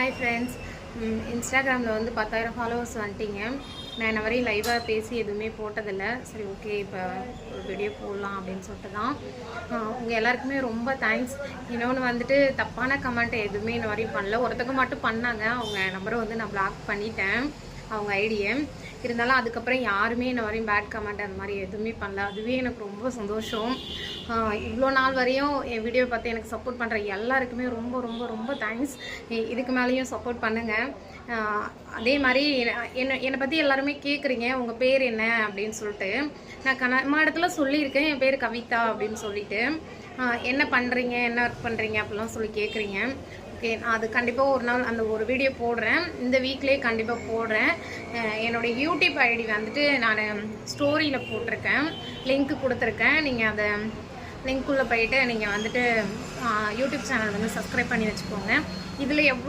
Hi friends, இன்ஸ்டாகிராமில் வந்து 10,000 followers வந்துட்டிங்க. நான் இன்ன வரையும் லைவாக பேசி எதுவுமே போட்டதில்லை. சரி, ஓகே, இப்போ ஒரு வீடியோ போடலாம் அப்படின்னு சொல்லிட்டு தான். உங்கள் எல்லாருக்குமே ரொம்ப தேங்க்ஸ். இன்னொன்று வந்துட்டு தப்பான கமெண்ட் எதுவுமே இன்ன வரையும் பண்ணல. ஒருத்தங்க மட்டும் பண்ணாங்க, அவங்க நம்பரை வந்து நான் பிளாக் பண்ணிட்டேன், அவங்க ஐடியை. இருந்தாலும் அதுக்கப்புறம் யாருமே இன்ன வரையும் பேட் கமெண்ட் அந்த மாதிரி எதுவுமே பண்ணல. அதுவே எனக்கு ரொம்ப சந்தோஷம். இவ்வளோ நாள் வரையும் என் வீடியோ பார்த்து எனக்கு சப்போர்ட் பண்ணுற எல்லாருக்குமே ரொம்ப ரொம்ப ரொம்ப தேங்க்ஸ். இதுக்கு மேலேயும் சப்போர்ட் பண்ணுங்கள். அதே மாதிரி என்னை பற்றி எல்லாருமே கேட்குறீங்க, உங்கள் பேர் என்ன அப்படின்னு சொல்லிட்டு. நான் நம்ம இடத்துல சொல்லியிருக்கேன், என் பேர் கவிதா அப்படின்னு சொல்லிட்டு. என்ன பண்ணுறீங்க, என்ன ஒர்க் பண்ணுறீங்க அப்படிலாம் சொல்லி கேட்குறீங்க. ஓகே, நான் அது கண்டிப்பாக ஒரு நாள் அந்த ஒரு வீடியோ போடுறேன். இந்த வீக்லேயே கண்டிப்பாக போடுறேன். என்னோடய யூடியூப் ஐடி வந்துட்டு நான் ஸ்டோரியில் போட்டிருக்கேன், லிங்க் கொடுத்துருக்கேன். நீங்கள் அதை லிங்க்குள்ளே போயிட்டு நீங்கள் வந்துட்டு யூடியூப் சேனல் வந்து சப்ஸ்கிரைப் பண்ணி வச்சுக்கோங்க. இதில் எவ்வளோ